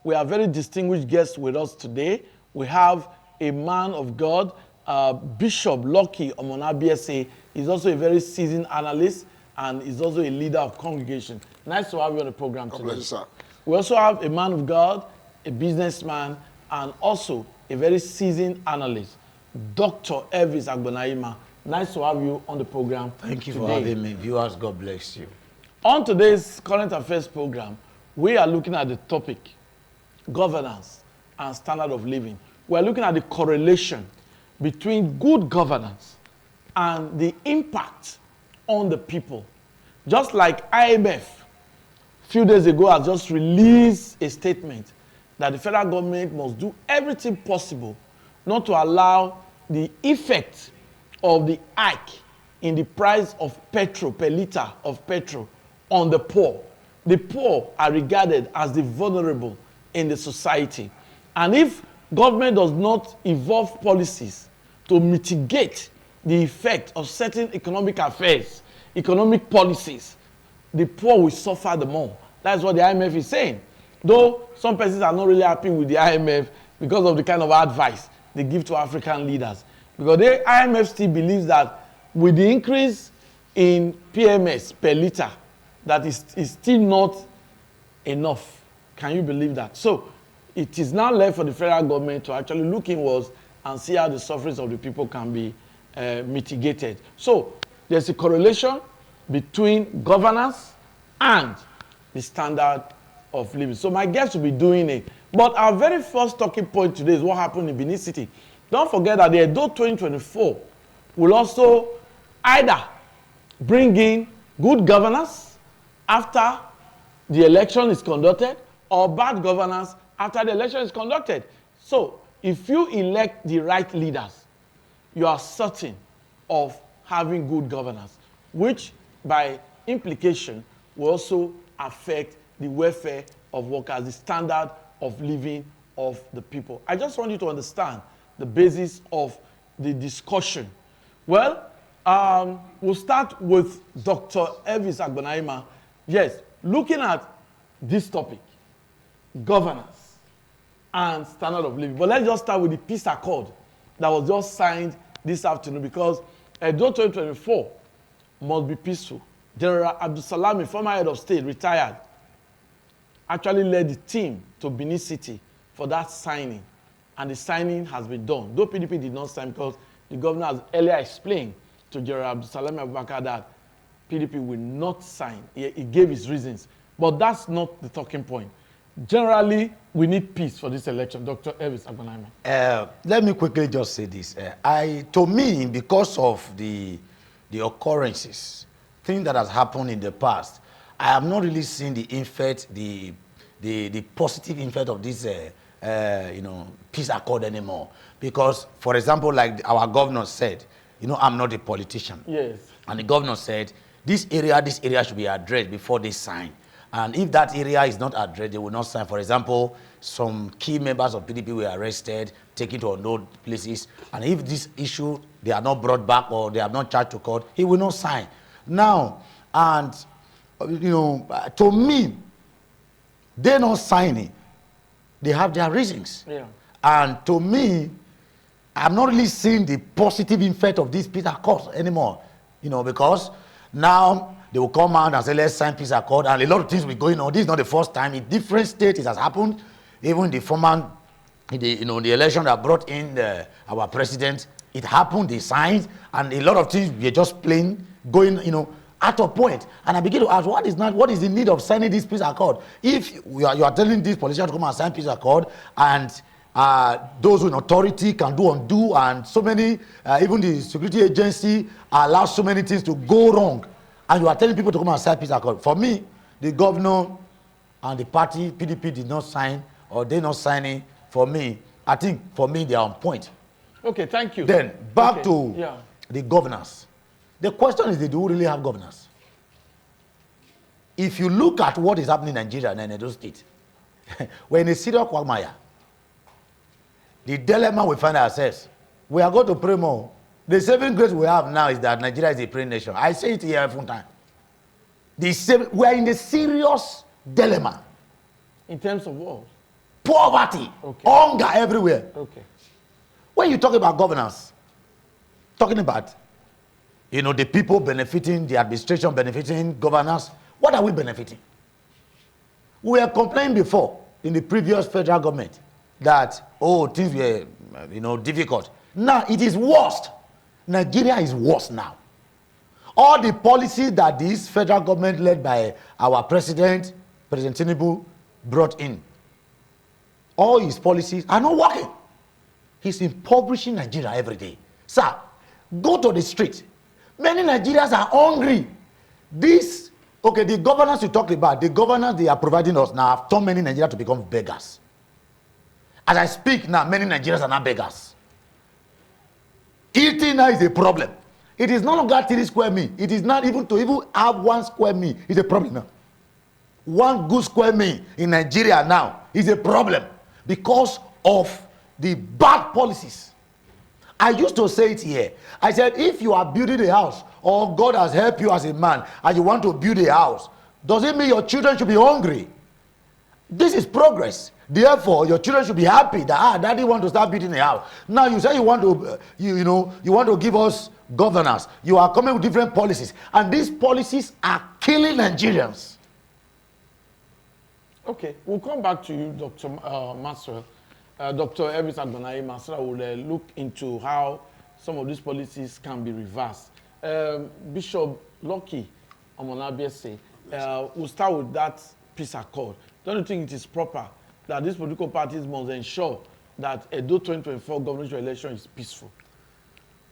We have very distinguished guests with us today. We have a man of God, Bishop Lucky Omonabiese. He's also a very seasoned analyst and is also a leader of congregation. Nice to have you on the program today. God bless you, sir. We also have a man of God, a businessman, and also a very seasoned analyst, Dr. Elvis Agbonaima. Nice to have you on the program. Thank you today. for having me. Viewers, God bless you. On today's Current Affairs program, we are looking at the topic, governance and standard of living. We are looking at the correlation between good governance and the impact on the people. Just like IMF, a few days ago, has just released a statement that the federal government must do everything possible not to allow the effect of the hike in the price of petrol, per liter of petrol, on the poor. The poor are regarded as the vulnerable in the society. And if government does not evolve policies to mitigate the effect of certain economic affairs, economic policies, the poor will suffer the more. That's what the IMF is saying. Though some persons are not really happy with the IMF because of the kind of advice they give to African leaders. Because the IMF still believes that with the increase in PMS per liter, that is still not enough. Can you believe that? So it is now left for the federal government to actually look inwards and see how the sufferings of the people can be mitigated. So there's a correlation between governance and the standard of living. So my guests will be doing it. But our very first talking point today is what happened in Benin City. Don't forget that the Edo 2024 will also either bring in good governance after the election is conducted, or bad governance after the election is conducted. So if you elect the right leaders, you are certain of having good governance, which by implication will also affect the welfare of workers, the standard of living of the people. I just want you to understand the basis of the discussion. Well, we'll start with Dr. Elvis Agbonaima. Yes, looking at this topic, governance and standard of living. But let's just start with the peace accord that was just signed this afternoon, because Edo 2024 must be peaceful. General Abdulsalami, former head of state, retired, actually led the team to Benin City for that signing. And the signing has been done. Though PDP did not sign, because the governor has earlier explained to General Abdulsalami Abubakar that PDP will not sign. He gave his reasons. But that's not the talking point. Generally, we need peace for this election. Dr. Elvis Agbonaima. Let me quickly just say this. To me, because of the occurrences, things that has happened in the past, I have not really seen the effect, the positive effect of this peace accord anymore. Because, for example, like our governor said, I'm not a politician. Yes. And the governor said, this area should be addressed before they sign. And if that area is not addressed, they will not sign. For example, some key members of PDP were arrested, taken to unknown places. And if this issue, they are not brought back or they are not charged to court, he will not sign. Now, and, to me, they're not signing. They have their reasons. Yeah. And to me, I'm not really seeing the positive effect of this peace accord anymore. Because now they will come out and say, let's sign peace accord. And a lot of things will be going on. This is not the first time. In different states, it has happened. Even the former, the election that brought in our president, it happened, they signed. And a lot of things were just plain going, out of point. And I begin to ask, what is the need of signing this peace accord? If you are telling these politicians to come and sign peace accord, and those in authority can do undo, and so many, even the security agency allows so many things to go wrong, and you are telling people to come and sign peace accord. For me, the governor and the party, PDP, did not sign, or they're not signing. For me, I think, they are on point. Okay, thank you. Then, back to the governance. The question is, do we really have governance? If you look at what is happening in Nigeria and in Edo State, we're in a serious quagmire. The dilemma we find ourselves, we are going to pray more. The saving grace we have now is that Nigeria is a praying nation. I say it here every time. We are in a serious dilemma. In terms of what? poverty, hunger everywhere. Okay. When you talk about governance, talking about, the people benefiting, the administration benefiting, governance, what are we benefiting? We were complaining before in the previous federal government that, things were, difficult. Now it is worst. Nigeria is worse now. All the policies that this federal government led by our President Tinubu, brought in, all his policies are not working. He's impoverishing Nigeria every day. Sir, go to the street. Many Nigerians are hungry. The governance you talked about, the governance they are providing us now have turned many Nigerians to become beggars. As I speak now, many Nigerians are now beggars. Eating now is a problem. It is no longer 3 square meal. It is not even to have 1 square meal is a problem now. 1 good square meal in Nigeria now is a problem because of the bad policies. I used to say it here. I said, if you are building a house, or God has helped you as a man, and you want to build a house, does it mean your children should be hungry? This is progress. Therefore, your children should be happy that daddy want to start building a house. Now you say you want to, you want to give us governance. You are coming with different policies, and these policies are killing Nigerians. Okay, we'll come back to you, Dr. Maxwell. Dr. Elvis Agbonaye Masra will look into how some of these policies can be reversed. Bishop Lucky Omonabiese, we'll start with that peace accord. Don't you think it is proper that these political parties must ensure that Edo 2024 governmental election is peaceful?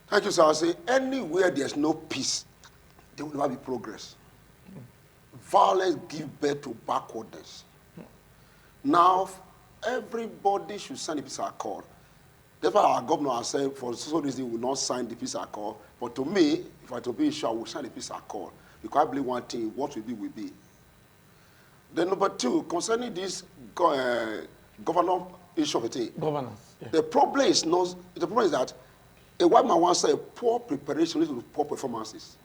Thank you, sir. I say anywhere there's no peace, there will never be progress. Violence gives birth to backwardness. Now, everybody should sign the peace accord. That's why our governor has said for so reason we will not sign the peace accord. But to me, if I to be sure, I will sign the peace accord. Because I believe one thing, what will be, will be. Then number 2, concerning this governor issue of it. Governance. Yeah. The problem is that a white man once said poor preparation leads to poor performances.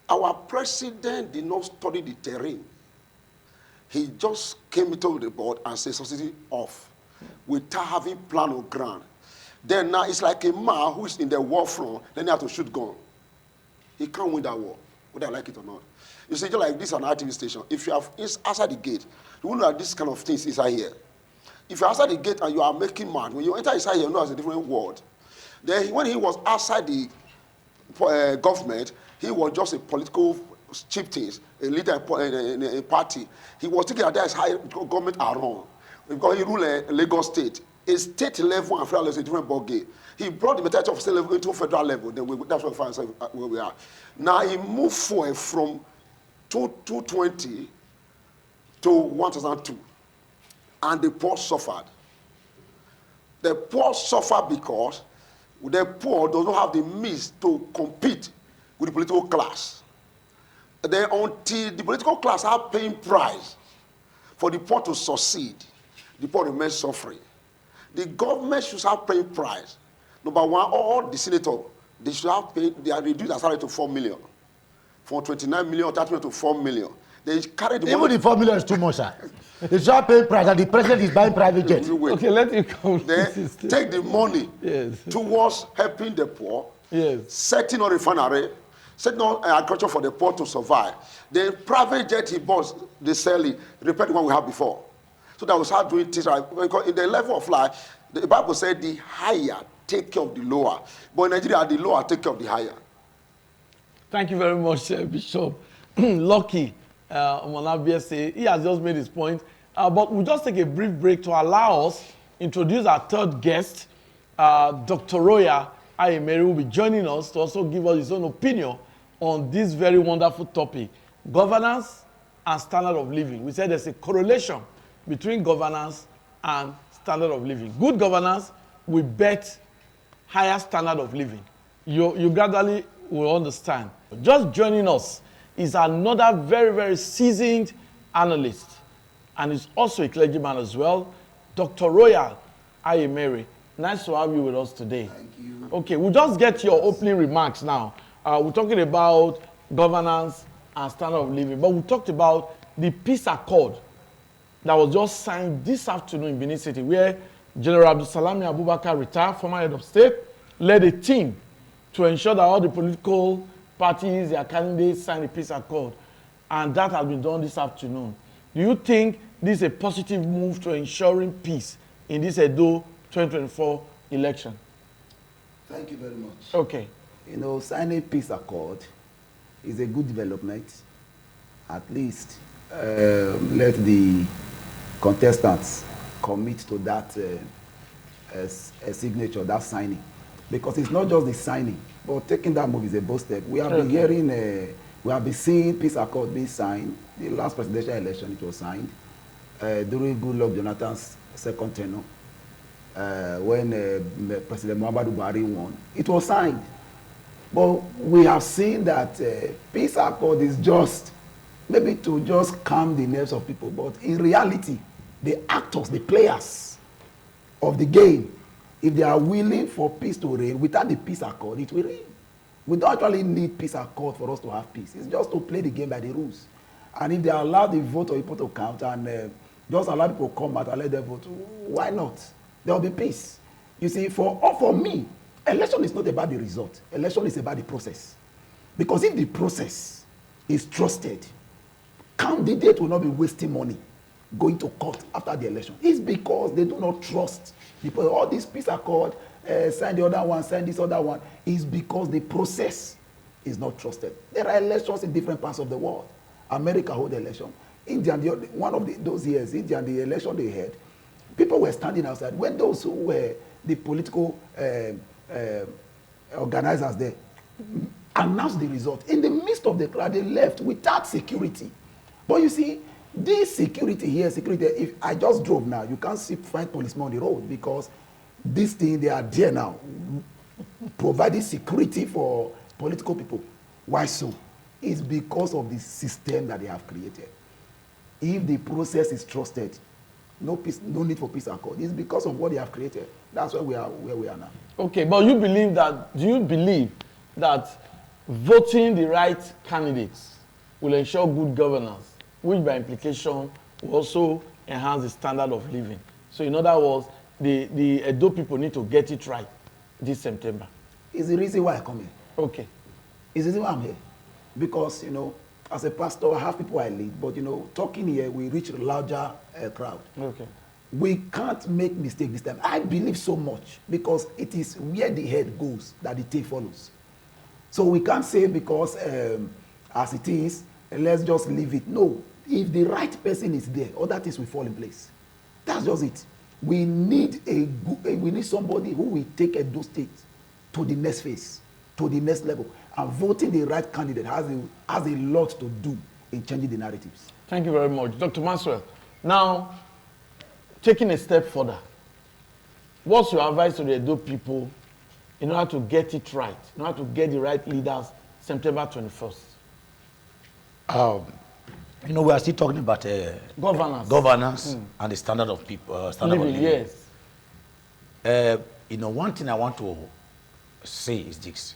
Our president did not study the terrain. He just came into the board and said subsidy off without having plan or ground. Then now it's like a man who is in the war front, then he has to shoot gun. He can't win that war, whether I like it or not. You see, just like this is an RTV station. If you have outside the gate, you know that this kind of things inside here. If you're outside the gate and you are making mad, when you enter inside here, you know it's a different world. Then when he was outside the government, he was just a political chieftain, a leader in a party. He was thinking that there is high government around. Because he ruled Lagos State. A state level and federal level is a different ballgame. He brought the mentality of state level into federal level. Then that's what we find where we are. Now he moved forward from 220 to 1002. And the poor suffered. The poor suffered because the poor do not have the means to compete with the political class. Then until the political class are paying price for the poor to succeed, the poor remain suffering. The government should start paying price. Number 1, all the senators, they should have paid, they are reduced their salary to 4 million. From 29 million, 30 million to 4 million. They carry the Even money. the 4 million is too much, sir. They should have paying price and the president is buying private jets. Okay, let you come. Then take the money Yes. towards helping the poor, Yes. setting on refinery, setting on agriculture for the poor to survive. The private jet he bought, they sell it, repair the one we had before. So that we start doing things right. Because in the level of life, the Bible said the higher take care of the lower. But in Nigeria, the lower take care of the higher. Thank you very much, Bishop. Lucky Omonabiese, he has just made his point. But we'll just take a brief break to allow us introduce our third guest. Dr. Roya Ayemere will be joining us to also give us his own opinion on this very wonderful topic, governance and standard of living. We said there's a correlation between governance and standard of living. Good governance will bet higher standard of living. You gradually will understand. Just joining us is another very, very seasoned analyst, and is also a clergyman as well, Dr. Roya Ayemere. Nice to have you with us today. Thank you. Okay, we'll just get your opening remarks now. We're talking about governance and standard of living, but we talked about the peace accord that was just signed this afternoon in Benin City, where General Abdulsalami Abubakar, retired former head of state, led a team to ensure that all the political parties, their candidates, sign a peace accord. And that has been done this afternoon. Do you think this is a positive move to ensuring peace in this Edo 2024 election? Thank you very much. Okay. You know, signing peace accord is a good development. At least let the contestants commit to that signature, that signing. Because it's not just the signing, but taking that move is a bold step. We have been hearing, we have been seeing peace accord being signed. The last presidential election, it was signed during Goodluck Jonathan's second tenure. When President Muhammadu Buhari won, it was signed. But we have seen that peace accord is just maybe to just calm the nerves of people. But in reality, the actors, the players of the game, if they are willing for peace to reign, without the peace accord, it will reign. We don't actually need peace accord for us to have peace. It's just to play the game by the rules. And if they allow the vote of people to count and just allow people to come out and let them vote, why not? There will be peace. You see, for me, election is not about the result. Election is about the process. Because if the process is trusted, candidate will not be wasting money going to court after the election. It's because they do not trust people. All this peace accord, sign the other one, sign this other one, is because the process is not trusted. There are elections in different parts of the world. America hold the election. India, one of those years, India, the election they had, people were standing outside. When those who were the political organizers there announced the result, in the midst of the crowd, they left without security. But you see, this security here, security, if I just drove now, you can't find policemen on the road because this thing, they are there now, providing security for political people. Why so? It's because of the system that they have created. If the process is trusted, no peace, no need for peace accord. It's because of what they have created. That's where we are now. Okay, but do you believe that voting the right candidates will ensure good governance, which by implication will also enhance the standard of living? So in other words, the Edo people need to get it right this September. It's the reason why I come here. Okay. It's the reason why I'm here. Because, you know, as a pastor, I have people I lead, but, you know, talking here, we reach a larger crowd. Okay. We can't make mistake this time. I believe so much because it is where the head goes that the tail follows. So we can't say because as it is, let's just leave it. No, if the right person is there, other things will fall in place. That's just it. We need we need somebody who will take Edo State to the next phase, to the next level. And voting the right candidate has a lot to do in changing the narratives. Thank you very much. Dr. Maxwell, now, taking a step further, what's your advice to the Edo people in order to get it right, in order to get the right leaders September 21st? You know, we are still talking about governance and the standard of people. Standard Living, of living. yes. You know, one thing I want to say is this.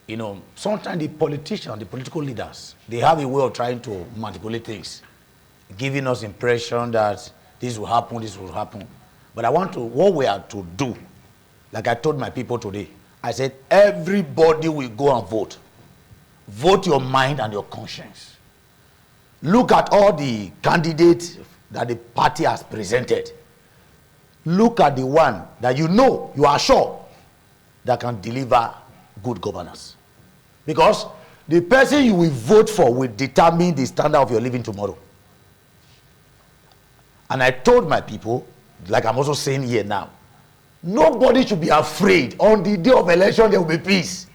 You know, sometimes the politicians, the political leaders, they have a way of trying to manipulate things, giving us impression that this will happen, this will happen. But what we are to do, like I told my people today, I said, everybody will go and vote. Vote your mind and your conscience. Look at all the candidates that the party has presented. Look at the one that you are sure, that can deliver good governance. Because the person you will vote for will determine the standard of your living tomorrow. And I told my people, like I'm also saying here now, nobody should be afraid. On the day of election, there will be peace.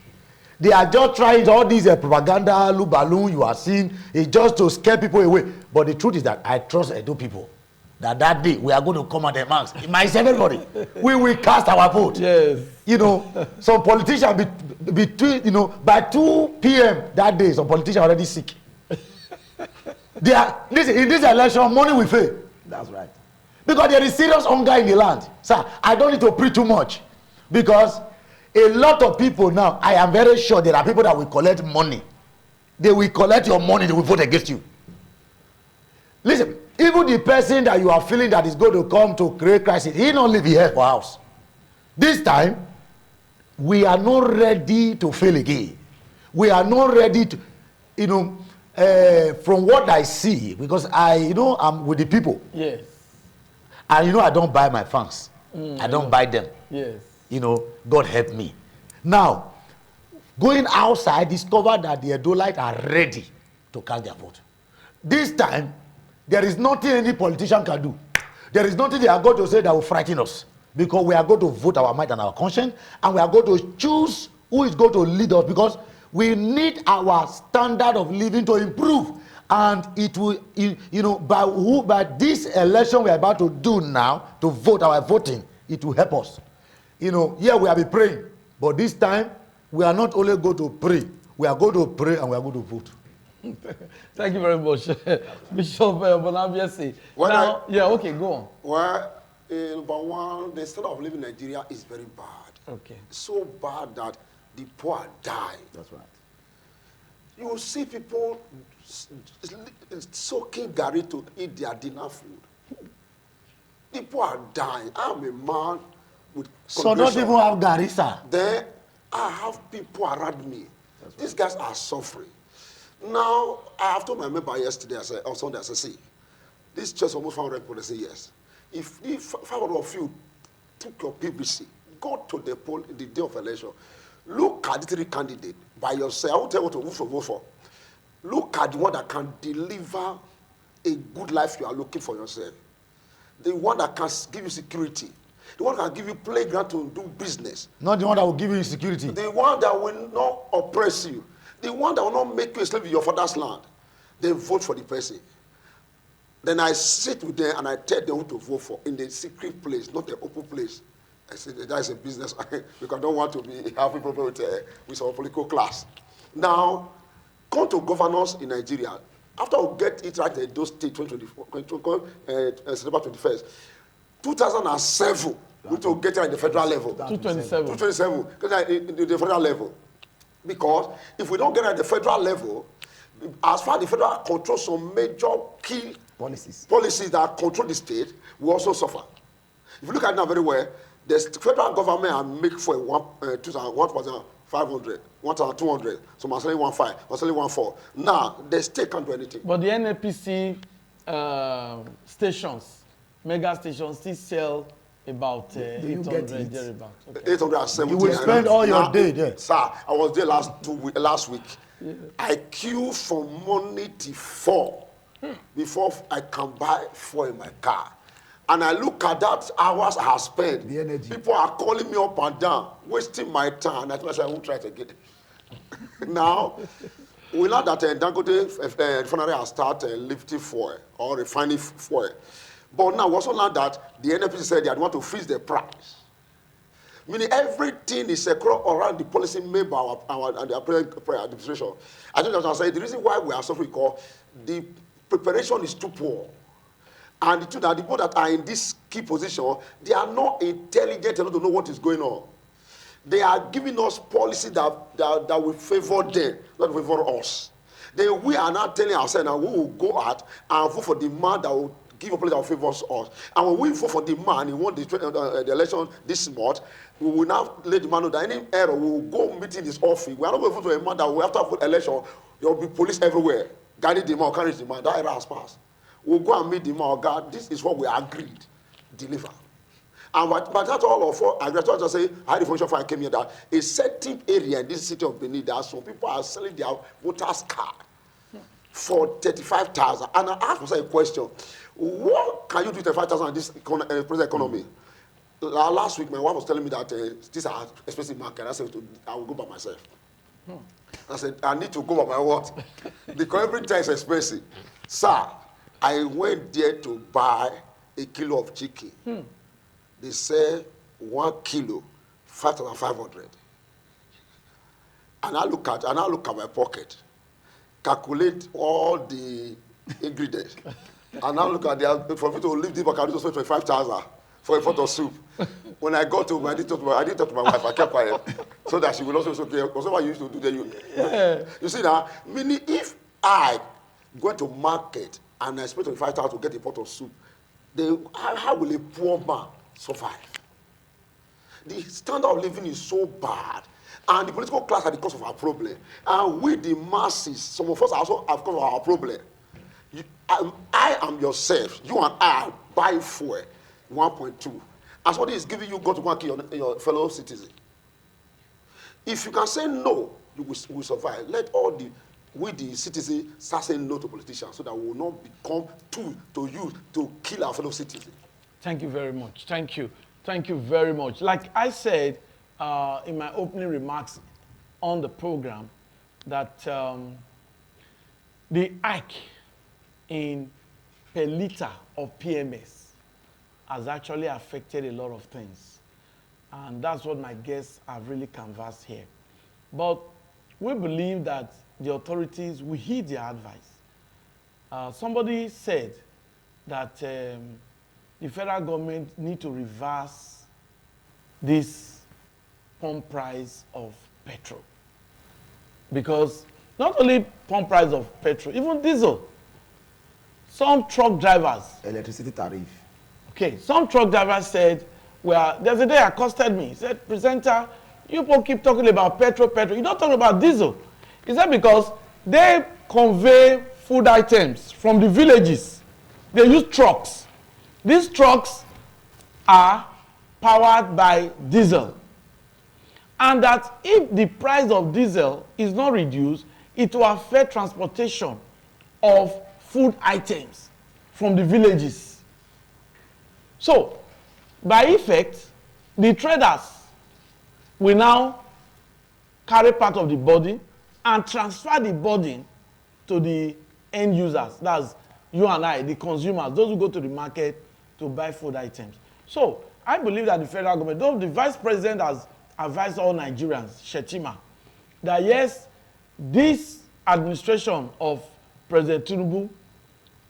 They are just trying all these propaganda, balloon you are seeing, it's just to scare people away. But the truth is that I trust Edo people. That day we are going to come at the marks. Myself, everybody, we will cast our vote. Yes. You know, some politicians between, you know, by 2 p.m. that day, some politicians are already sick. Listen, in this election, money will fail. That's right. Because there is serious hunger in the land. Sir, I don't need to preach too much. Because a lot of people now, I am very sure there are people that will collect money. They will collect your money, they will vote against you. Listen, Even the person that you are feeling that is going to come to create crisis, he not live here for house. This time, we are not ready to fail again. We are not ready to, from what I see, because I'm with the people. Yes. And I don't buy my fans. I don't buy them. Yes. God help me. Now, going outside, discover that the Edolites are ready to cast their vote. This time, there is nothing any politician can do. There is nothing they are going to say that will frighten us. Because we are going to vote our mind and our conscience, and we are going to choose who is going to lead us, because we need our standard of living to improve. And it will, by this election we are about to do now, to vote, our voting, it will help us. We have been praying, but this time we are not only going to pray, we are going to pray and we are going to vote. Thank you very much, Bishop Bonabiesi. Now, okay, go on. Well, number one, the standard of living in Nigeria is very bad. Okay. So bad that the poor die. That's right. You will see people soaking garri to eat their dinner food. People are dying. I'm a man with So not even have garri, sir. Then I have people around me. These guys are suffering. Now, I have told my member yesterday, on Sunday, I said, see, this church almost 500 people. They say yes. If 500 of you took your PVC, go to the poll in the day of election, look at the three candidates by yourself. I won't tell you what to vote for. Look at the one that can deliver a good life you are looking for yourself. The one that can give you security. The one that can give you playground to do business. Not the one that will give you security. The one that will not oppress you. The one that will not make you a slave in your father's land. Then vote for the person. Then I sit with them and I tell them who to vote for in the secret place, not the open place. I said, that is a business because I don't want to be having problem with some political class. Now, come to governors in Nigeria. After we get it right in those states, September 21st, 2007, we need to get it at the federal level. 227. 227, in the federal level. Because if we don't get it at the federal level, as far as the federal controls some major key policies that control the state, we also suffer. If you look at it now very well, the federal government are make for 1,500, 1,200. So I'm selling 1,500, I'm selling 1,400. Now, the state can't do anything. But the NAPC stations, mega stations, still sell about 800 thereabout. Okay. 870. You will spend all your day there. Sir, I was there last week. Yeah. I queue from Monday to 4 before I can buy fuel in my car. And I look at that hours I have spent. The energy. People are calling me up and down, wasting my time. And I told myself I won't try it again. Now, we know that Dangote refinery has started lifting fuel or refining fuel. But now we also learned that the NPC said they want to freeze the price. Meaning everything is around the policy made by our present administration. I think that's what I said. The reason why we are suffering because the preparation is too poor. And the two that the people that are in this key position, they are not intelligent enough to know what is going on. They are giving us policy that will favor them, not favor us. Then we are not telling ourselves that we will go out and vote for the man that will give a policy that will favor us. And when we vote for the man, he won the election this month, we will now let the man know that any error, we will go meet in his office. We are not going to vote for a man that will, after the election, there will be police everywhere, guiding the man, carrying the man. That error has passed. We'll go and meet the man, God, this is what we agreed. Deliver. And but that's all of I just say, I had information before I came here that a certain area in this city of Benin, that some people are selling their voters' card for 35,000. And I asked myself a question: what can you do 35,000 in this present economy? Last week, my wife was telling me that this is an expensive market. I said, I will go by myself. I said, I need to go by my what? Because every time is expensive. Sir, I went there to buy a kilo of chicken. They say 1 kilo, 5,500. And I look at my pocket, calculate all the ingredients, and I look at for me to leave this book, I need to spend 25,000 for a pot of soup. When I got home, I didn't talk to my wife. I kept quiet so that she will also say, okay, whatever you used to do, you see now. Meaning, if I go to market and I spend 25,000 to get a pot of soup, then how will a poor man survive? The standard of living is so bad, and the political class are the cause of our problem. And we, the masses, some of us are also are the cause of our problem. I am yourself. You and I buy fuel 1.2. And somebody is giving you, go to go and kill your fellow citizen. If you can say no, you will survive. Let all the citizens start saying no to politicians so that we will not become tool to use to kill our fellow citizens. Thank you very much. Thank you. Thank you very much. Like I said in my opening remarks on the program, that the hike in per liter of PMS has actually affected a lot of things. And that's what my guests have really canvassed here. But we believe that the authorities will heed their advice. Somebody said that the federal government need to reverse this pump price of petrol. Because not only pump price of petrol, even diesel. Some truck drivers. Electricity tariff. Okay, some truck drivers said, well, there's a day accosted me. He said, presenter, you people keep talking about petrol. You don't talk about diesel. He said because they convey food items from the villages. They use trucks. These trucks are powered by diesel. And that if the price of diesel is not reduced, it will affect transportation of food items from the villages. So, by effect, the traders will now carry part of the burden and transfer the burden to the end users. That's you and I, the consumers, those who go to the market to buy food items. So, I believe that the federal government, though the vice president has advised all Nigerians, Shetima, that yes, this administration of President Tinubu,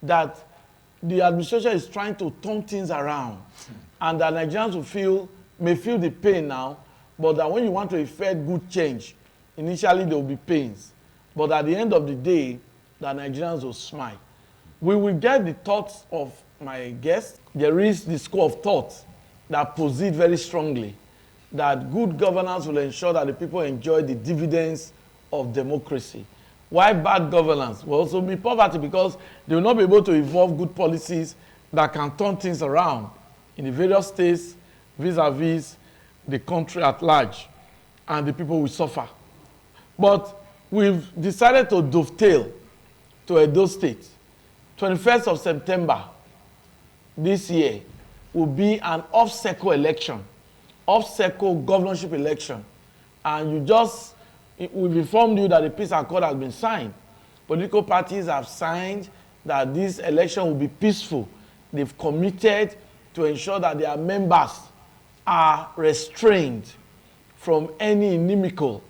that the administration is trying to turn things around, and that Nigerians may feel the pain now, but that when you want to effect good change, initially there will be pains. But at the end of the day, the Nigerians will smile. We will get the thoughts of my guests. There is the school of thought that posits very strongly that good governance will ensure that the people enjoy the dividends of democracy. Why bad governance will also be poverty, because they will not be able to evolve good policies that can turn things around in the various states vis-a-vis the country at large, and the people will suffer. But we've decided to dovetail to Edo State. 21st of September this year will be an off-cycle election, off-cycle governorship election. And we've informed you that the peace accord has been signed. Political parties have signed that this election will be peaceful. They've committed to ensure that their members are restrained from any inimical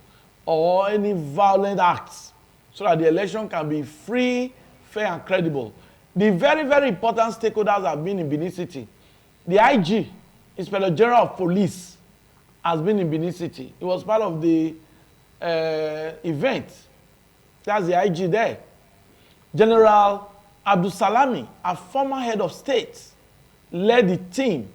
or any violent acts, so that the election can be free, fair, and credible. The very, very important stakeholders have been in Benin City. The IG, Inspector General of Police, has been in Benin City. It was part of the event. That's the IG there. General Abdul Salami, a former head of state, led the team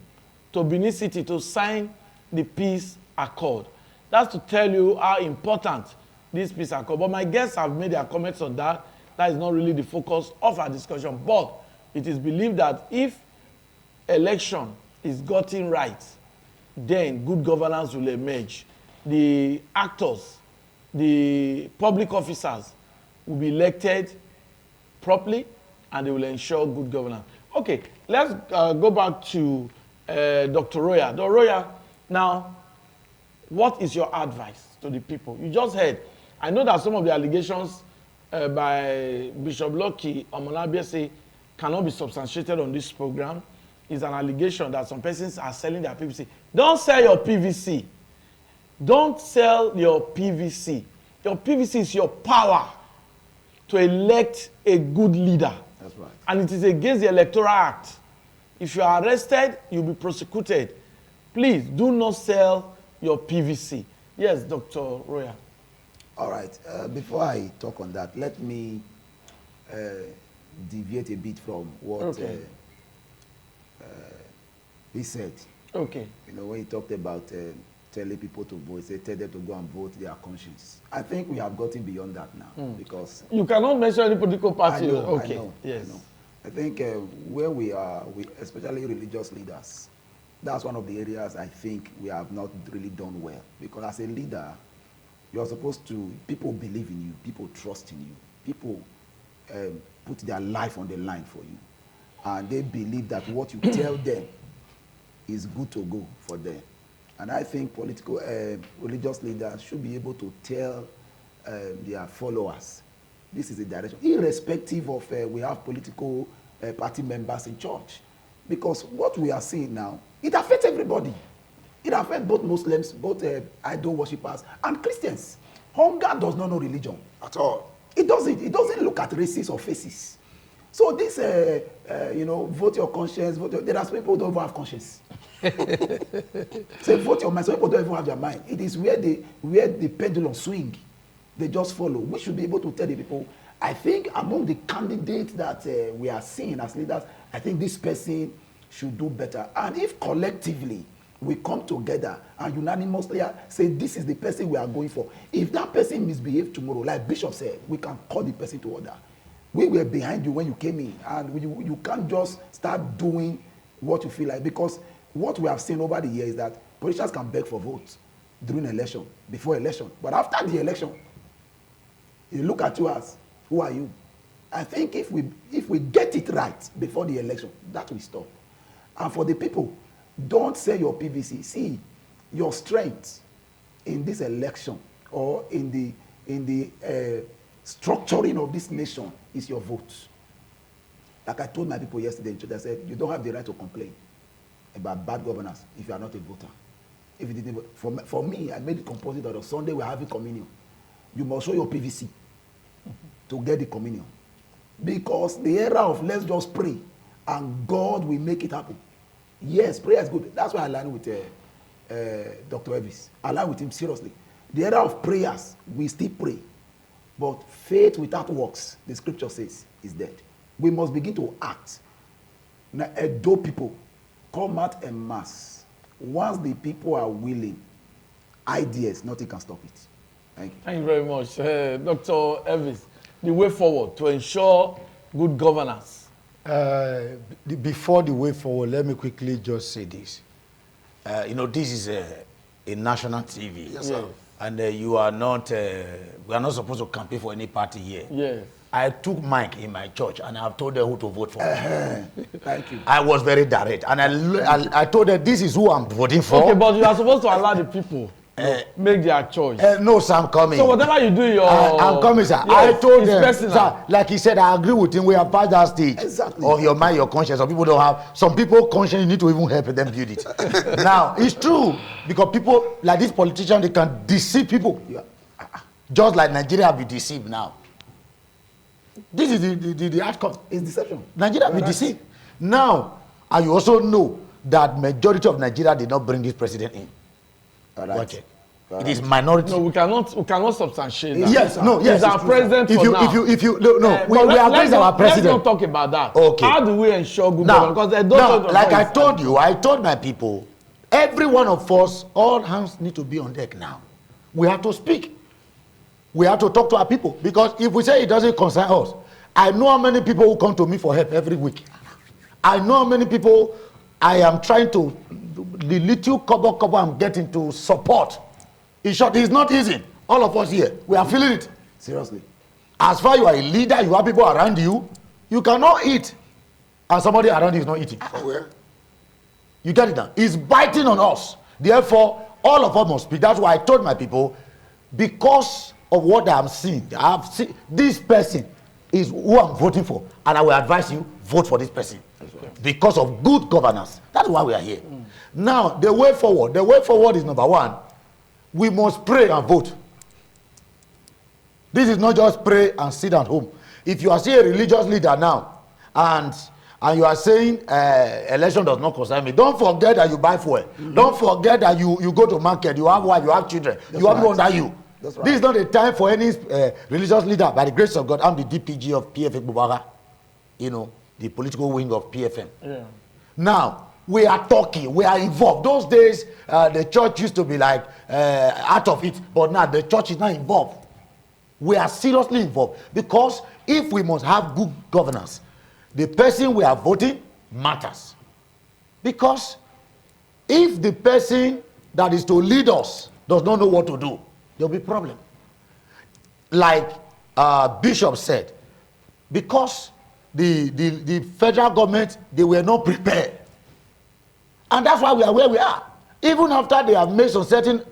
to Benin City to sign the peace accord. That's to tell you how important this peace accord. But my guests have made their comments on that. That is not really the focus of our discussion. But it is believed that if election is gotten right, then good governance will emerge. The actors, the public officers will be elected properly, and they will ensure good governance. Okay, let's go back to Dr. Roya. Dr. Roya, now, what is your advice to the people? You just heard. I know that some of the allegations by Bishop Lucky Omonabia cannot be substantiated on this program. It's an allegation that some persons are selling their PVC. Don't sell your PVC. Don't sell your PVC. Your PVC is your power to elect a good leader. That's right. And it is against the Electoral Act. If you are arrested, you'll be prosecuted. Please do not sell your PVC. Yes, Dr. Roya. All right. Before I talk on that, let me deviate a bit from what he said. Okay. You know, when he talked about telling people to vote, he said tell them to go and vote their conscience. I think we have gotten beyond that now because You cannot mention any political party. I know, Okay. I know, Yes. I know. I think where we are, especially religious leaders, that's one of the areas I think we have not really done well. Because as a leader, you're supposed to, people believe in you, people trust in you, people put their life on the line for you. And they believe that what you tell them is good to go for them. And I think political, religious leaders should be able to tell their followers, this is the direction, irrespective of we have political party members in church. Because what we are seeing now, it affects everybody. It affects both Muslims, both idol worshippers, and Christians. Hunger does not know religion. At all. It doesn't look at races or faces. So this, you know, vote your conscience, there are some people who don't even have conscience. Say vote your mind, some people don't even have their mind. It is where the pendulum swing. They just follow. We should be able to tell the people, I think among the candidates that we are seeing as leaders, I think this person should do better. And if collectively we come together and unanimously say this is the person we are going for, if that person misbehaves tomorrow, like Bishop said, we can call the person to order. We were behind you when you came in, and you can't just start doing what you feel like, because what we have seen over the years is that politicians can beg for votes during election, before election, but after the election, you look at you as, who are you? I think if we get it right before the election, that will stop. And for the people, don't say your PVC. See, your strength in this election or in the structuring of this nation is your vote. Like I told my people yesterday in church, I said, you don't have the right to complain about bad governance if you are not a voter. If you didn't vote. For me, I made it compulsory that on Sunday we're having communion. You must show your PVC to get the communion. Because the era of let's just pray and God will make it happen. Yes, prayer is good. That's why I learned with Dr. Evis. I learned with him seriously. The era of prayers, we still pray. But faith without works, the scripture says, is dead. We must begin to act. Now, Edo people come out en masse. Once the people are willing, ideas, nothing can stop it. Thank you. Thank you very much. Dr. Evis, the way forward to ensure good governance. Before the way forward, let me quickly just say this. You know, this is a national TV. Yes, sir. And you are not, we are not supposed to campaign for any party here. Yes. I took mic in my church and I've told them who to vote for. Thank you. I was very direct. And I told them this is who I'm voting for. Okay, but you are supposed to allow the people make their choice. No, sir, I'm coming. So whatever you do, I'm coming, sir. Yes, I told them, personal. sir, like he said, I agree with him. We have passed that stage. Exactly. Or your mind, your conscience. Some people don't have. Some people conscience, you need to even help them build it. Now, it's true. Because people, like these politicians, they can deceive people. Yeah. Just like Nigeria will be deceived now. This is the outcome. It's deception. Nigeria will be deceived. Now, and you also know that majority of Nigeria did not bring this president in. All right. Watch it. It is minority. No, we cannot substantiate that. Yes, no, yes. He's our president for now. If you, no, we are against our president. Let's not talk about that. Okay. How do we ensure good Now, governance? Because they don't like I told you, I told my people, every one of us, all hands need to be on deck now. We have to speak. We have to talk to our people. Because if we say it doesn't concern us, I know how many people who come to me for help every week. I know how many people I am trying to, the little cover I'm getting to support. In short, it's not easy. All of us here, we are feeling it. Seriously. As far as you are a leader, you have people around you, you cannot eat. And somebody around you is not eating. Where? You get it now? It's biting on us. Therefore, all of us must speak. That's why I told my people, because of what I'm seeing, I've seen this person is who I'm voting for. And I will advise you, vote for this person. Because of good governance. That's why we are here. Now, the way forward is number one. We must pray and vote. This is not just pray and sit at home. If you are still a religious leader now, and you are saying election does not concern me, don't forget that you buy fuel. Don't forget that you go to market, you have wife, you have children, you have people under you. That's right. This is not a time for any religious leader. By the grace of God, I'm the DPG of PFA Bubara. the political wing of PFM. Yeah. Now, we are talking, we are involved. Those days, the church used to be like out of it, but now the church is not involved. We are seriously involved, because if we must have good governance, the person we are voting matters. Because if the person that is to lead us does not know what to do, there will be problem. Like Bishop said, because the federal government, they were not prepared. And that's why we are where we are. Even after they have made some certain,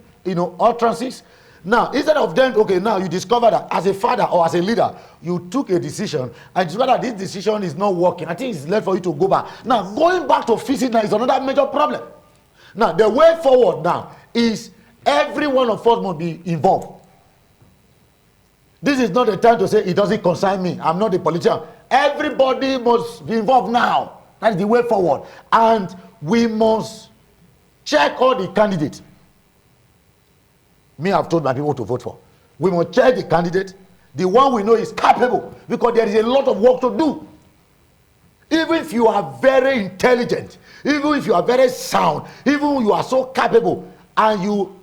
utterances. Now, instead of them, okay, now you discover that as a father or as a leader, you took a decision and discover that this decision is not working. I think it's left for you to go back. Now, going back to fix it now is another major problem. Now, the way forward now is every one of us must be involved. This is not the time to say it doesn't concern me. I'm not a politician. Everybody must be involved now. That is the way forward. And we must check all the candidates. Me, I've told my people to vote for. We must check the candidate, the one we know is capable, because there is a lot of work to do. Even if you are very intelligent, even if you are very sound, even if you are so capable, and you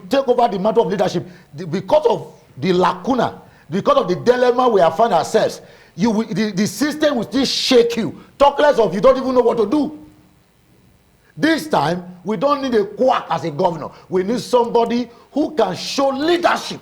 take over the matter of leadership, because of the lacuna, because of the dilemma we have found ourselves, the system will still shake you. Talk less of you don't even know what to do. This time, we don't need a quack as a governor. We need somebody who can show leadership.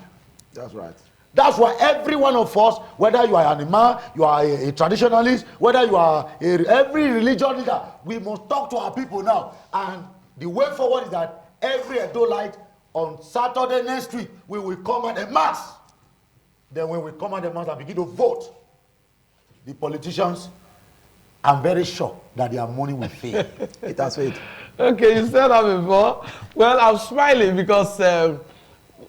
That's right. That's why every one of us, whether you are an imam, you are a traditionalist, whether you are every religious leader, we must talk to our people now. And the way forward is that every Edolite on Saturday next week, we will come at a mass. Then when we come at the mass and begin to vote, the politicians, I'm very sure that their money will fail. It has failed. Okay, you said that before. Well, I'm smiling because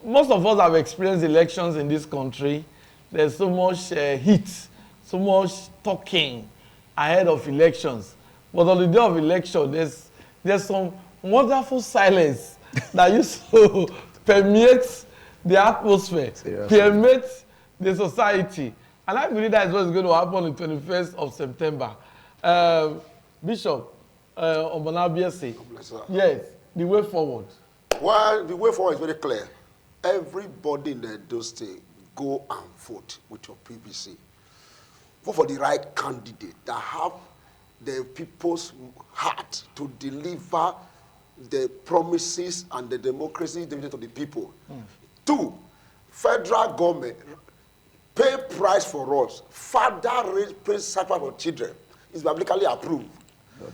most of us have experienced elections in this country. There's so much heat, so much talking ahead of elections. But on the day of election, there's some wonderful silence that used to permeate the atmosphere, Seriously. permeate the society. And I believe that is what is going to happen on the 21st of September. Bishop Omonabiesi, yes, the way forward. Well, the way forward is very clear. Everybody in the state, go and vote with your PPC. Vote for the right candidate that have the people's heart to deliver the promises and the democracy delivered to the people. 2, federal government pay price for us. Father raise pay sacrifice for children. It's biblically approved.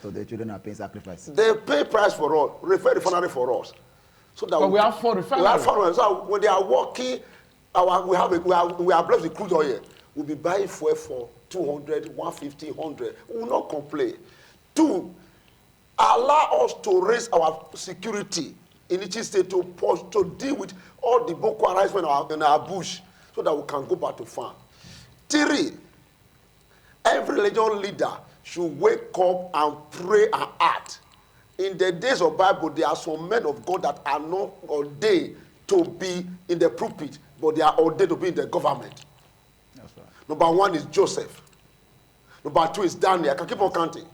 So the children are paying sacrifice. They pay price for us, refinery for us. So that But we have 4 refineries. We have 4 so when they are working, we are blessed with crude oil. We'll be buying fuel for 200, 150, 100. We will not complain. 2, allow us to raise our security in each state to deal with all the Boko Haram in our bush so that we can go back to farm. 3, every religious leader should wake up and pray and act. In the days of Bible, there are some men of God that are not ordained to be in the pulpit, but they are ordained to be in the government. That's right. Number 1 is Joseph. Number 2 is Daniel. I can keep on counting.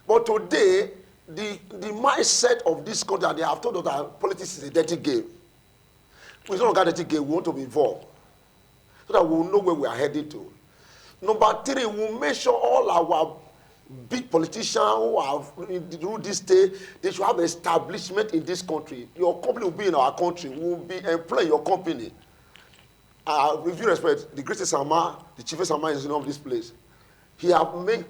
But today, the mindset of this country, they have told us that politics is a dirty game. It's not a dirty game. We want to be involved so that we will know where we are heading to. Number 3, we'll make sure all our big politicians who have ruled this state, they should have establishment in this country. Your company will be in our country. We will be employing your company. With due respect, the greatest Sama, the chiefest Sama is in this place. He have made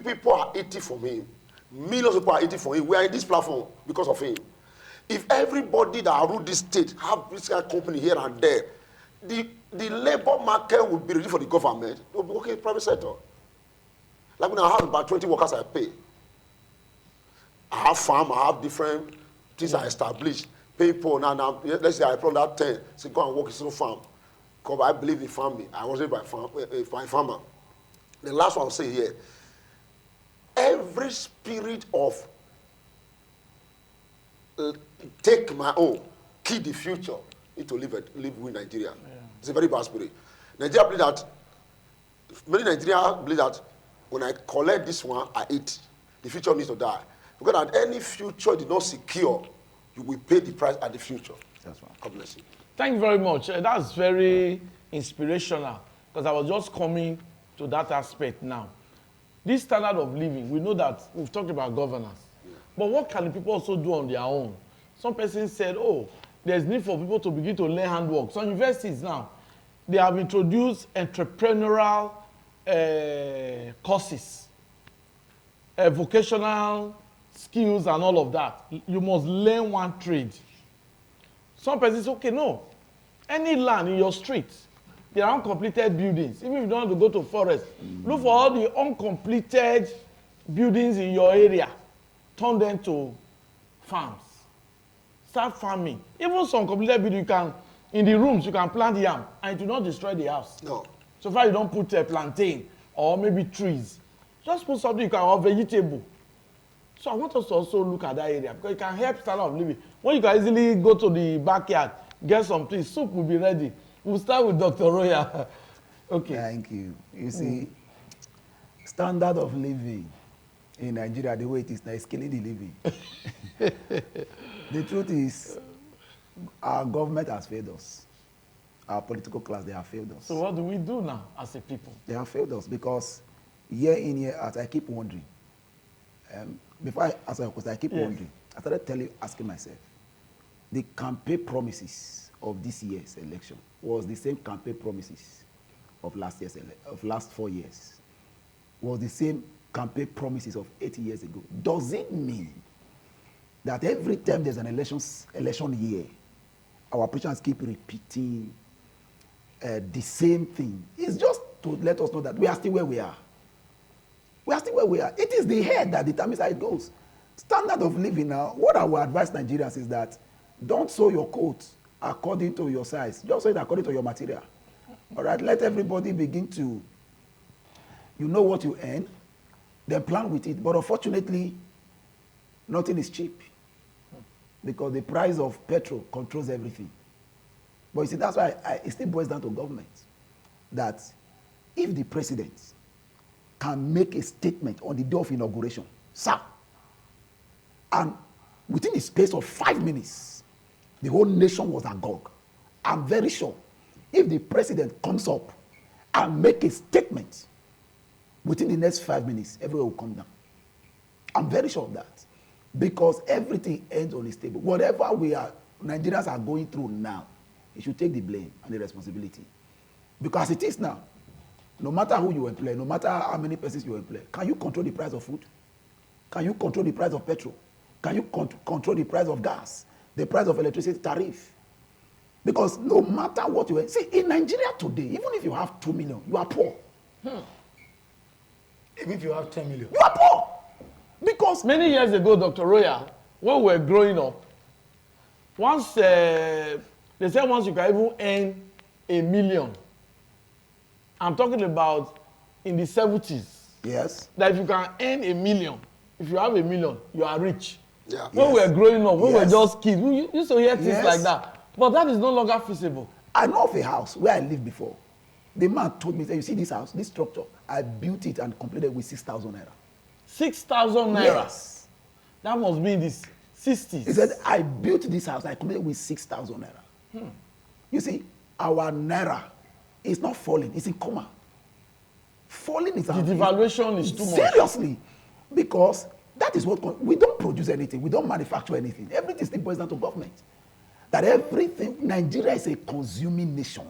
people are eating from him. Millions of people are eating from him. We are in this platform because of him. If everybody that rule this state have this kind of company here and there, the labor market will be ready for the government. They will be working in the private sector. Like when I have about 20 workers I pay. I have farm, I have different things I established. People now, let's say I from that 10, say go and work in some farm. Because I believe in farming. I was raised by a farmer. The last one I'll say here, every spirit of take my own, kill the future, need to live with Nigeria. Yeah. It's a very bad spirit. Nigeria believe that, many Nigerians believe that when I collect this one, I eat. The future needs to die. Because at any future did not secure, you will pay the price at the future. That's right. God bless you. Thank you very much. That's very inspirational because I was just coming to that aspect now. This standard of living, we know that we've talked about governance. Yeah. But what can the people also do on their own? Some person said, oh, there's need for people to begin to learn handwork. Some universities now, they have introduced entrepreneurial courses, vocational skills and all of that. You must learn one trade. Some persons say, okay, no. Any land in your street, there are uncompleted buildings. Even if you don't have to go to forest, look for all the uncompleted buildings in your area. Turn them to farms. Start farming. Even some completed buildings, you can, in the rooms, you can plant yam and it will not destroy the house. No. So far you don't put a plantain or maybe trees. Just put something you can, or vegetable. So I want us to also look at that area because it can help standard of living. When you can easily go to the backyard, get some things, soup will be ready. We'll start with Dr. Roya. Okay. Thank you. You see, standard of living in Nigeria, the way it is now, is killing the living. The truth is, our government has failed us. Our political class, they have failed us. So what do we do now as a people? They have failed us because year in, year out, I keep wondering. Before I answer your question, I keep wondering. I started asking myself, the campaign promises of this year's election was the same campaign promises of last 4 years. Was the same campaign promises of 80 years ago. Does it mean that every time there's an election year, our preachers keep repeating the same thing? It's just to let us know that we are still where we are. We are still where we are. It is the head that determines how it goes. Standard of living now, what I would advise Nigerians is that don't sew your coat according to your size. Just sew it according to your material. All right, let everybody begin to, you know what you earn, then plan with it. But unfortunately, nothing is cheap because the price of petrol controls everything. But you see, that's why it still boils down to government. That if the president can make a statement on the day of inauguration, sir, and within the space of 5 minutes, the whole nation was agog. I'm very sure if the president comes up and make a statement within the next 5 minutes, everyone will come down. I'm very sure of that. Because everything ends on his table. Whatever Nigerians are going through now, he should take the blame and the responsibility. Because it is now, no matter who you employ, no matter how many persons you employ, can you control the price of food? Can you control the price of petrol? Can you control the price of gas? The price of electricity tariff? Because no matter what you see, in Nigeria today, even if you have 2 million, you are poor. Even if you have 10 million. You are poor. Because many years ago, Dr. Roya, when we were growing up, once they said once you can even earn $1 million. I'm talking about in the 70s. yes, That if you can earn $1 million, if you have $1 million, you are rich. Yeah. When we were growing up, when we were Yes. just kids, we used to hear things Yes. like that. But that is no longer feasible. I know of a house where I lived before. The man told me, you see this house, this structure, I built it and completed with 6,000 naira. 6,000 naira. Yes. That must be in the 60s. He said, I built this house, I completed with 6,000 naira. You see, our naira is not falling, it's in coma. Falling is The devaluation is too much. Seriously. Because that is what, we don't produce anything, we don't manufacture anything. Everything still boils down to government. That everything, Nigeria is a consuming nation.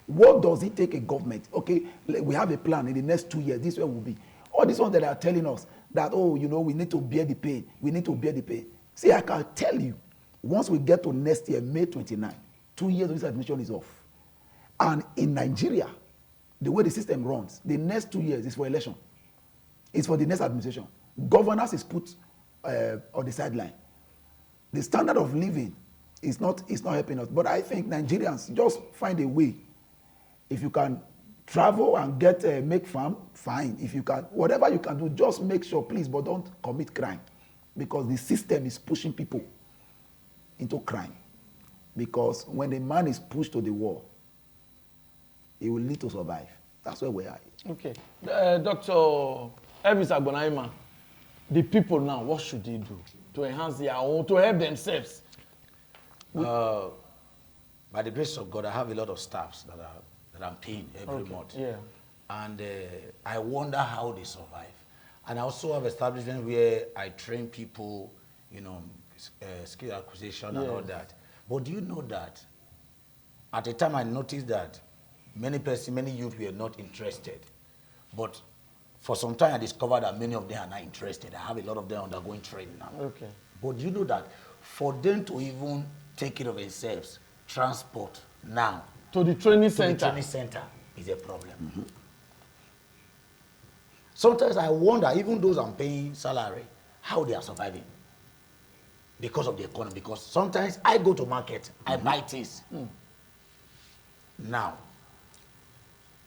What does it take a government? Okay, we have a plan in the next 2 years, this way will be. All these ones that are telling us that, oh, you know, we need to bear the pain, we need to bear the pain. See, I can tell you, once we get to next year, May 29, 2 years of this administration is off. And in Nigeria, the way the system runs, the next 2 years is for election. It's for the next administration. Governance is put on the sideline. The standard of living is not helping us. But I think Nigerians just find a way. If you can travel and make farm, fine. If you can, whatever you can do, just make sure, please, but don't commit crime. Because the system is pushing people into crime. Because when a man is pushed to the wall, he will need to survive. That's where we are. Okay. Dr. Elvis Agbonaima, the people now, what should they do to enhance their own, to help themselves? By the grace of God, I have a lot of staffs that I'm paying every month. Yeah. And I wonder how they survive. And I also have establishments where I train people, you know, skill acquisition and all that. But do you know that at the time I noticed that many youth were not interested. But for some time I discovered that many of them are not interested. I have a lot of them undergoing training now. Okay. But you know that for them to even take care of themselves, transport now To the training to center. the training center is a problem. Sometimes I wonder, even those I'm paying salary, how they are surviving because of the economy. Because sometimes I go to market, I buy things. Now,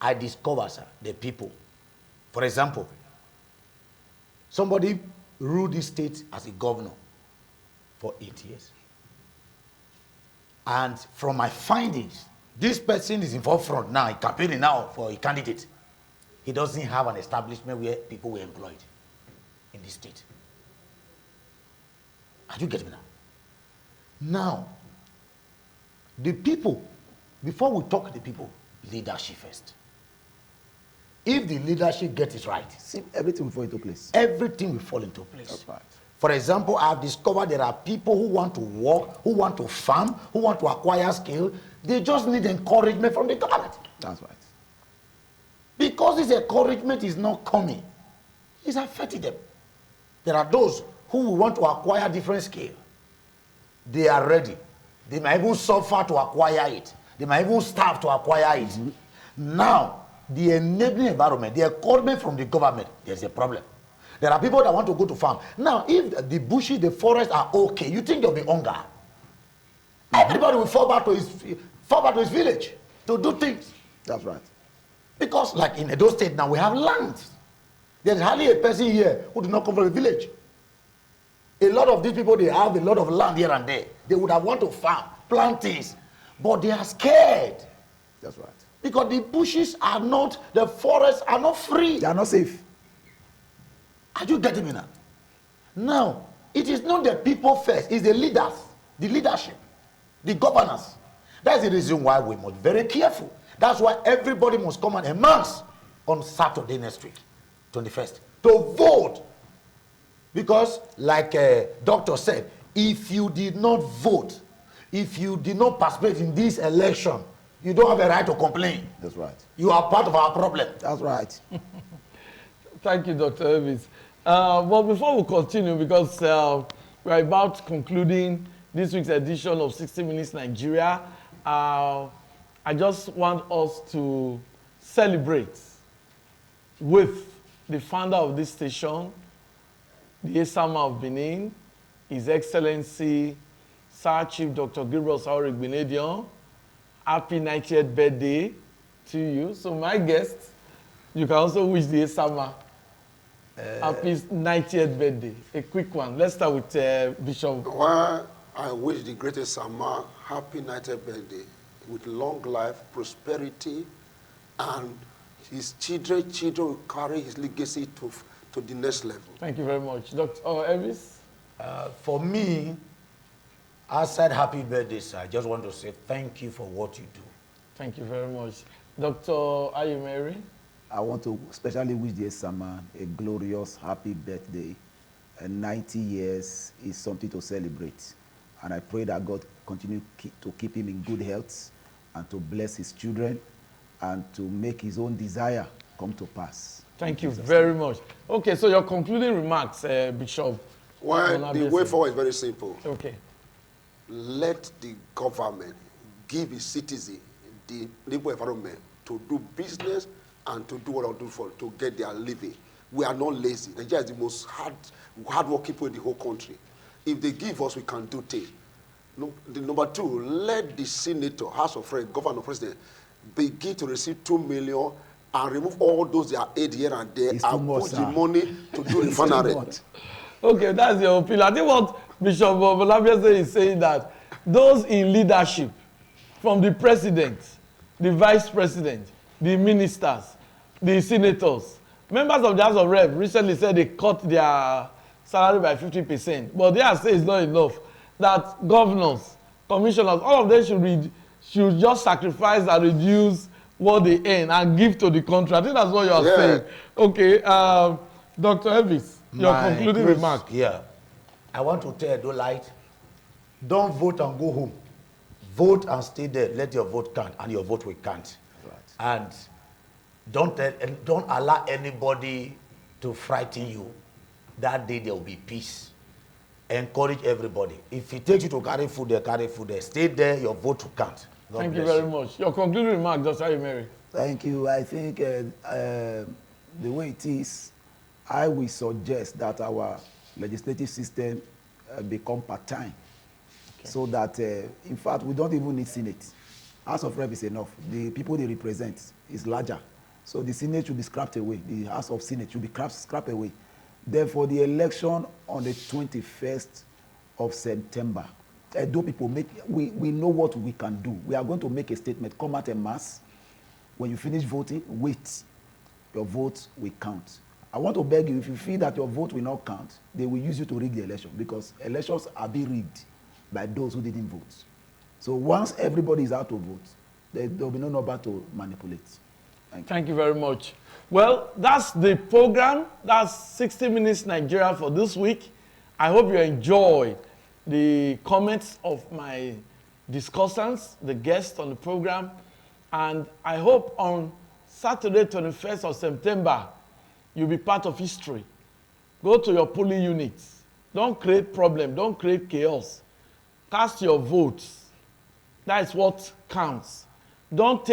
I discover, sir, the people. For example, somebody ruled this state as a governor for 8 years. And from my findings, this person is in forefront now, campaigning now for a candidate. He doesn't have an establishment where people were employed in this state. Are you getting me now? Now, the people, before we talk to the people, leadership first. If the leadership gets it right, See, everything will fall into place. everything will fall into place. That's right. For example, I've discovered there are people who want to work, who want to farm, who want to acquire skill. They just need encouragement from the government. That's right. Because this encouragement is not coming, it's affecting them. There are those who want to acquire different skill. They are ready. They might even suffer to acquire it. They might even starve to acquire it. Now, the enabling environment, the encouragement from the government, there's a problem. There are people that want to go to farm. Now, if the bushes, the forests are okay, you think there'll be hunger. Everybody will fall back to his village to do things. That's right. Because like in Edo State now, we have land. There's hardly a person here who did not come from a village. A lot of these people, they have a lot of land here and there. They would have want to farm, plant things, but they are scared. That's right. Because the bushes are not, the forests are not free. They are not safe. Are you getting me now? Now, it is not the people first, it's the leaders, the leadership, the governors. That's the reason why we must be very careful. That's why everybody must come and announce on Saturday next week, 21st, to vote. Because, like doctor said, if you did not vote, if you did not participate in this election, you don't have a right to complain. That's right. You are part of our problem. That's right. Thank you, Dr. Elvis. But before we continue, because we're about concluding this week's edition of 60 Minutes Nigeria, I just want us to celebrate with the founder of this station, the Esama of Benin, His Excellency, Sir Chief Dr. Gabriel Saori Gbenedion. Happy 90th birthday to you. So my guest, you can also wish the Esama happy 90th birthday. A quick one. Let's start with Bishop. Well, I wish the greatest Sama happy 90th birthday with long life, prosperity, and his children will carry his legacy to the next level. Thank you very much. Dr. Elvis? For me, I said happy birthday, sir. I just want to say thank you for what you do. Thank you very much. Dr. Ayumeri? I want to especially wish the Esama a glorious, happy birthday. 90 years is something to celebrate. And I pray that God continue to keep him in good health and to bless his children and to make his own desire come to pass. Thank you very much. Okay, so your concluding remarks, Bishop. Well, the way forward is very simple. Okay. Let the government give its citizen the living environment to do business and to do what I do to get their living. We are not lazy. Nigeria is the most hard-working people in the whole country. If they give us, we can do things. Number two, let the senator, House of Reps, governor, president, begin to receive 2 million and remove all those their aid here and there and put the money to do refinery. Okay, that's your opinion. I think what Bishop Olabiase is saying that those in leadership, from the president, the vice president, the ministers, the senators. Members of the House of Rep recently said they cut their salary by 50%, but they are saying it's not enough. That governors, commissioners, all of them should just sacrifice and reduce what they earn and give to the country. I think that's what you are saying. Okay, Dr. Elvis, your concluding remark. Yeah, I want to tell Dolite, don't vote and go home. Vote and stay there. Let your vote count, and your vote will count. Right. And don't allow anybody to frighten you. That day there will be peace. Encourage everybody. If it takes you to carry food there. Stay there, your vote will count. Thank you very much. Your concluding remark, Dr. Mary. Thank you. I think the way it is, I will suggest that our legislative system become part-time. Okay. So that, in fact, we don't even need Senate. House of Rep is enough. The people they represent is larger. So the Senate should be scrapped away. The House of Senate should be scrapped away. Therefore, the election on the 21st of September, Edo people, we know what we can do. We are going to make a statement. Come out en masse. When you finish voting, wait. Your vote will count. I want to beg you, if you feel that your vote will not count, they will use you to rig the election, because elections are being rigged by those who didn't vote. So once everybody is out to vote, there will be no number to manipulate. Thank you very much. Well, that's the program. That's 60 Minutes Nigeria for this week. I hope you enjoyed the comments of my discussants, the guests on the program. And I hope on Saturday, 21st of September, you'll be part of history. Go to your polling units. Don't create problem. Don't create chaos. Cast your votes. That's what counts. Don't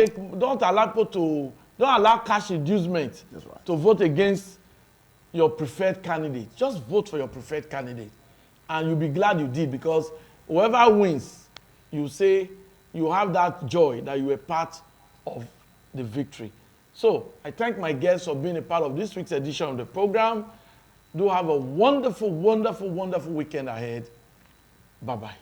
allow cash inducement to vote against your preferred candidate. Just vote for your preferred candidate. And you'll be glad you did, because whoever wins, you say you have that joy that you were part of the victory. So I thank my guests for being a part of this week's edition of the program. Do have a wonderful, wonderful, wonderful weekend ahead. Bye-bye.